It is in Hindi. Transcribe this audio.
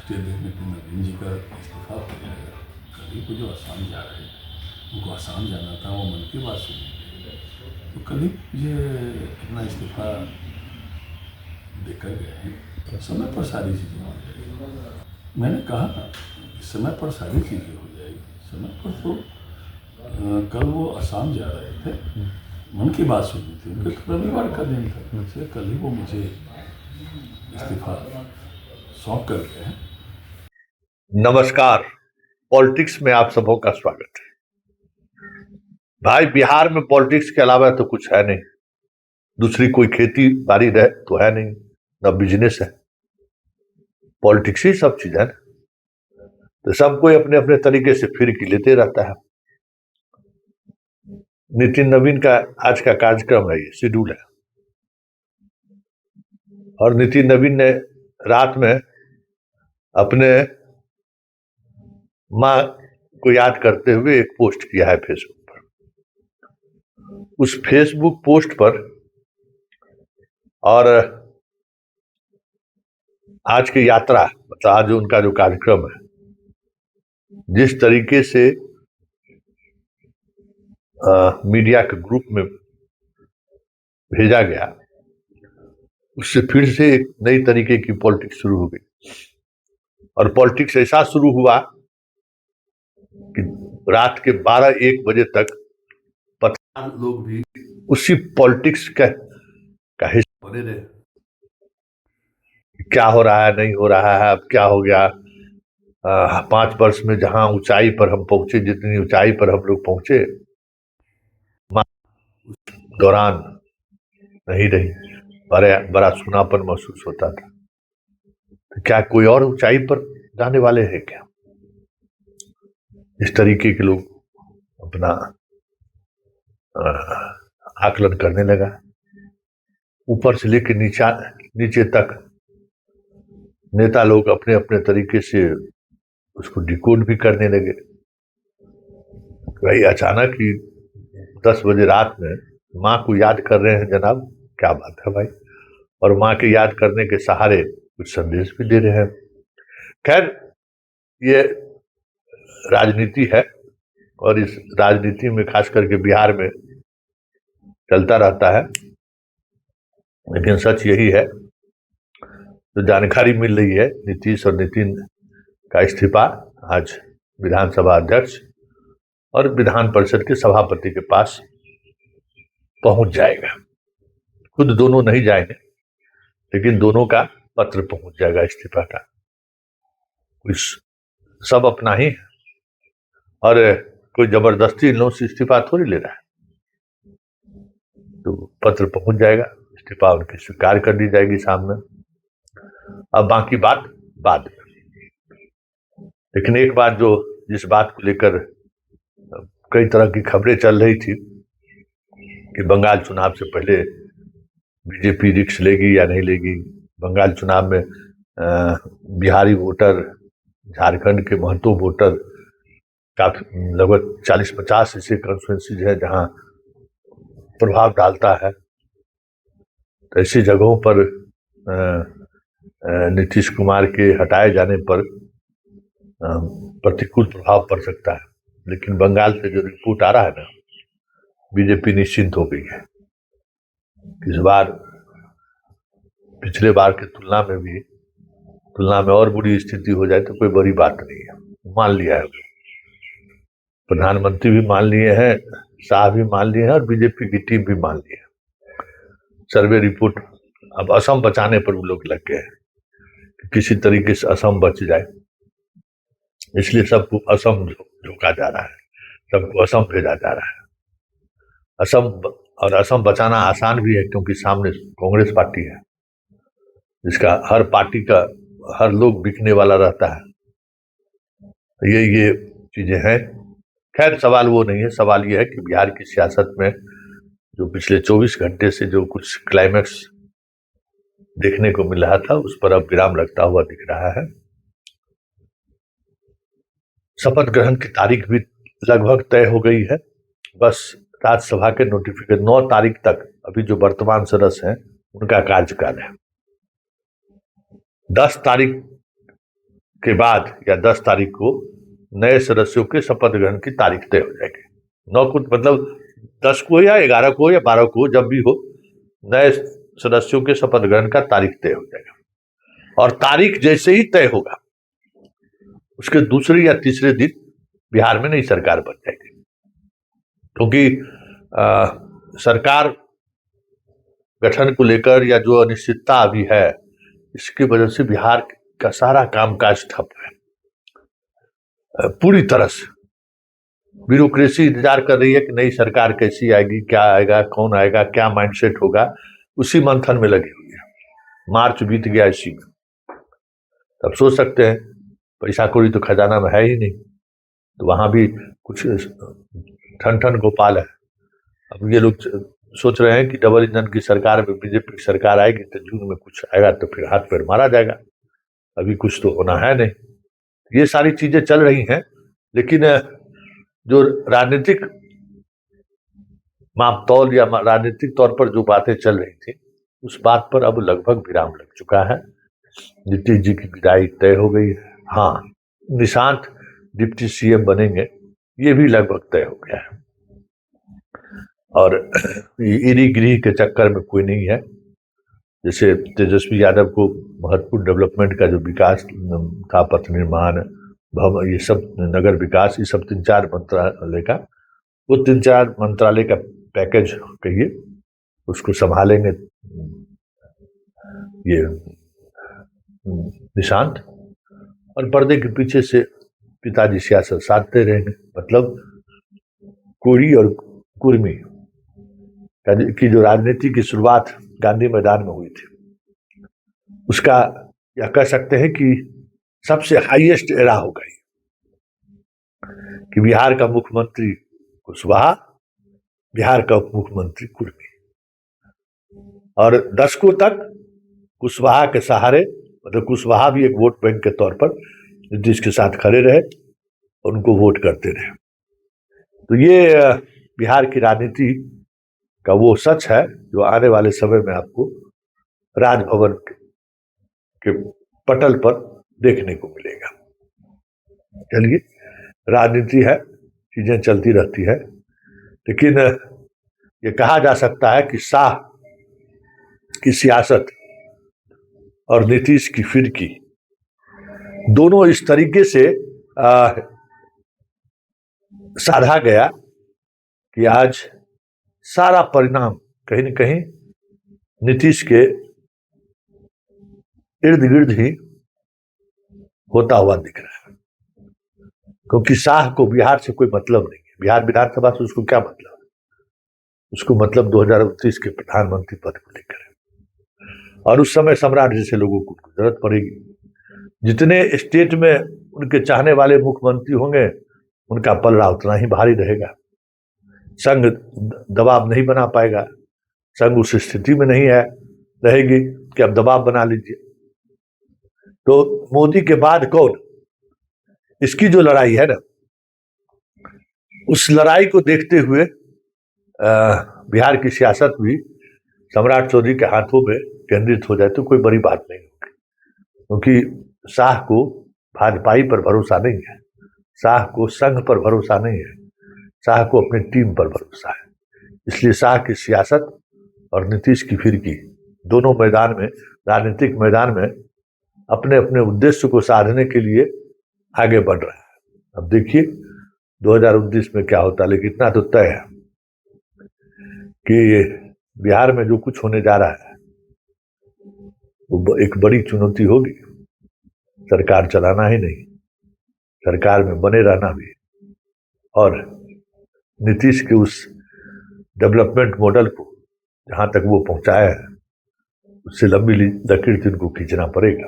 राष्ट्रीय अध्यक्ष नितिन नवीन जी का इस्तीफा हो जाएगा। कल ही को जो आसाम जा रहे हैं, उनको आसाम जाना था, वो मन की बात सुनी, तो कल ही मुझे अपना इस्तीफा देकर गए हैं। समय पर सारी चीज़ें हो जाएगी। मैंने कहा ना, समय पर सारी चीज़ें हो जाएगी। समय पर तो कल वो आसाम जा रहे थे, मन की बात सुनी थी, उनके रविवार का दिन था, इसलिए कल ही वो मुझे इस्तीफा सौंप कर गए हैं। नमस्कार, पॉलिटिक्स में आप सबों का स्वागत है। भाई, बिहार में पॉलिटिक्स के अलावा तो कुछ है नहीं। दूसरी कोई खेती बाड़ी रहे तो है नहीं, न बिजनेस है। पॉलिटिक्स ही सब चीज है ना। तो सब कोई अपने अपने तरीके से फिरकी लेते रहता है। नितिन नवीन का आज का कार्यक्रम है, ये शेड्यूल है। और नितिन नवीन ने रात में अपने माँ को याद करते हुए एक पोस्ट किया है फेसबुक पर। उस फेसबुक पोस्ट पर और आज की यात्रा, मतलब आज उनका जो कार्यक्रम है, जिस तरीके से मीडिया के ग्रुप में भेजा गया, उससे फिर से एक नई तरीके की पॉलिटिक्स शुरू हो गई। और पॉलिटिक्स ऐसा शुरू हुआ कि रात के 12-1 बजे तक पत्रकार लोग भी उसी पॉलिटिक्स का हिस्सा बने रहे। क्या हो रहा है, नहीं हो रहा है, अब क्या हो गया। 5 वर्ष में जहां ऊंचाई पर हम पहुंचे, जितनी ऊंचाई पर हम लोग पहुंचे, उस दौरान नहीं रही। बड़ा सूनापन महसूस होता था। तो क्या कोई और ऊंचाई पर जाने वाले हैं क्या? इस तरीके के लोग अपना आकलन करने लगा। ऊपर से लेकर नीचे तक नेता लोग अपने अपने तरीके से उसको डिकोड भी करने लगे। भाई, अचानक ही 10 बजे रात में माँ को याद कर रहे हैं जनाब, क्या बात है भाई। और माँ के याद करने के सहारे कुछ संदेश भी दे रहे हैं। खैर, ये राजनीति है और इस राजनीति में खास करके बिहार में चलता रहता है। लेकिन सच यही है, जो जानकारी मिल रही है, नीतीश और नितिन का इस्तीफा आज विधानसभा अध्यक्ष और विधान परिषद के सभापति के पास पहुंच जाएगा। खुद दोनों नहीं जाएंगे, लेकिन दोनों का पत्र पहुंच जाएगा इस्तीफा का। कुछ सब अपना ही है और कोई जबरदस्ती इन लोगों से इस्तीफा थोड़ी ले रहा है। तो पत्र पहुंच जाएगा, इस्तीफा उनकी स्वीकार कर दी जाएगी सामने। अब बाकी बात बाद में। लेकिन एक बात जिस बात को लेकर कई तरह की खबरें चल रही थी कि बंगाल चुनाव से पहले बीजेपी रिक्स लेगी या नहीं लेगी, बंगाल चुनाव में बिहारी वोटर, झारखंड के महतो वोटर, काफी लगभग 40-50 ऐसे कॉन्स्टिट्यूएंसीज है जहां प्रभाव डालता है। तो ऐसी जगहों पर नीतीश कुमार के हटाए जाने पर प्रतिकूल प्रभाव पड़ सकता है। लेकिन बंगाल से जो रिपोर्ट आ रहा है ना, बीजेपी निश्चिंत हो गई है। इस बार पिछले बार की तुलना में और बुरी स्थिति हो जाए तो कोई बड़ी बात नहीं है। मान लिया है, प्रधानमंत्री भी मान लिए हैं, शाह भी मान लिए हैं और बीजेपी की टीम भी मान ली है। सर्वे रिपोर्ट अब असम बचाने पर वो लोग लग गए हैं कि किसी तरीके से असम बच जाए, इसलिए सबको असम झोंका जा रहा है, सबको असम भेजा जा रहा है। असम बचाना आसान भी है, क्योंकि सामने कांग्रेस पार्टी है, जिसका हर लोग बिकने वाला रहता है। ये चीजें हैं। खैर, सवाल वो नहीं है। सवाल ये है कि बिहार की सियासत में जो पिछले 24 घंटे से जो कुछ क्लाइमेक्स देखने को मिल रहा था, उस पर अब विराम लगता हुआ दिख रहा है। शपथ ग्रहण की तारीख भी लगभग तय हो गई है। बस राज्यसभा के नोटिफिकेशन 9 तारीख तक अभी जो वर्तमान सदस्य हैं उनका कार्यकाल है। 10 तारीख के बाद या 10 तारीख को नए सदस्यों के शपथ ग्रहण की तारीख तय हो जाएगी। 9 को मतलब 10 को या 11 को या 12 को जब भी हो, नए सदस्यों के शपथ ग्रहण का तारीख तय हो जाएगा। और तारीख जैसे ही तय होगा उसके दूसरे या तीसरे दिन बिहार में नई सरकार बन जाएगी, क्योंकि सरकार गठन को लेकर या जो अनिश्चितता अभी है इसकी वजह से बिहार का सारा कामकाज ठप है। पूरी तरह से ब्यूरोक्रेसी इंतजार कर रही है कि नई सरकार कैसी आएगी, क्या आएगा, कौन आएगा, क्या माइंडसेट होगा, उसी मंथन में लगी हुई है। मार्च बीत गया इसी में। तब सोच सकते हैं पैसा कौड़ी तो खजाना में है ही नहीं, तो वहां भी कुछ ठन ठन गोपाल है। अब ये लोग सोच रहे हैं कि डबल इंजन की सरकार में बीजेपी की सरकार आएगी तो जून में कुछ आएगा तो फिर हाथ पैर मारा जाएगा। अभी कुछ तो होना है नहीं। ये सारी चीजें चल रही हैं, लेकिन जो राजनीतिक मापतौल या राजनीतिक तौर पर जो बातें चल रही थी उस बात पर अब लगभग विराम लग चुका है। नीतीश जी की विदाई तय हो गई है। हाँ, निशांत डिप्टी सीएम बनेंगे, ये भी लगभग तय हो गया है। और ईडी गिरी के चक्कर में कोई नहीं है। जैसे तेजस्वी यादव को महत्वपूर्ण डेवलपमेंट का जो विकास था, पथ निर्माण, भवन, ये सब नगर विकास, ये सब 3-4 मंत्रालय का, वो 3-4 मंत्रालय का पैकेज कहिए, उसको संभालेंगे ये निशांत। और पर्दे के पीछे से पिताजी सियासत साधते रहेंगे। मतलब कोड़ी और कुर्मी की जो राजनीति की शुरुआत गांधी मैदान में हुई थी, उसका या कह सकते हैं कि सबसे हाईएस्ट एरा हो गई कि बिहार का मुख्यमंत्री कुशवाहा, बिहार का उप मुख्यमंत्री कुर्मी। और दशकों तक कुशवाहा के सहारे, मतलब कुशवाहा भी एक वोट बैंक के तौर पर नीतीश के साथ खड़े रहे और उनको वोट करते रहे। तो ये बिहार की राजनीति का वो सच है जो आने वाले समय में आपको राजभवन के पटल पर देखने को मिलेगा। चलिए, राजनीति है, चीजें चलती रहती है, लेकिन ये कहा जा सकता है कि शाह की सियासत और नीतीश की फिरकी दोनों इस तरीके से साधा गया कि आज सारा परिणाम कहीं न कहीं नीतीश के इर्द गिर्द ही होता हुआ दिख रहा है। क्योंकि शाह को बिहार से कोई मतलब नहीं है। बिहार विधानसभा से उसको क्या मतलब है? उसको मतलब 2029 के प्रधानमंत्री पद को लेकर है। और उस समय सम्राट जैसे लोगों को जरूरत पड़ेगी। जितने स्टेट में उनके चाहने वाले मुख्यमंत्री होंगे, उनका पलड़ा उतना ही भारी रहेगा। संघ दबाव नहीं बना पाएगा। संघ उस स्थिति में नहीं है रहेगी कि अब दबाव बना लीजिए। तो मोदी के बाद कौन, इसकी जो लड़ाई है ना, उस लड़ाई को देखते हुए बिहार की सियासत भी सम्राट चौधरी के हाथों में केंद्रित हो जाए तो कोई बड़ी बात नहीं होगी। क्योंकि शाह को भाजपाई पर भरोसा नहीं है, शाह को संघ पर भरोसा नहीं है, शाह को अपनी टीम पर भरोसा है। इसलिए शाह की सियासत और नीतीश की फिरकी दोनों मैदान में, राजनीतिक मैदान में अपने अपने उद्देश्य को साधने के लिए आगे बढ़ रहा है। अब देखिए 2019 में क्या होता है, लेकिन इतना तो तय है कि बिहार में जो कुछ होने जा रहा है वो एक बड़ी चुनौती होगी। सरकार चलाना ही नहीं, सरकार में बने रहना भी, और नीतीश के उस डेवलपमेंट मॉडल को जहां तक वो पहुंचाया है उससे लंबी लकीर इनको खींचना पड़ेगा।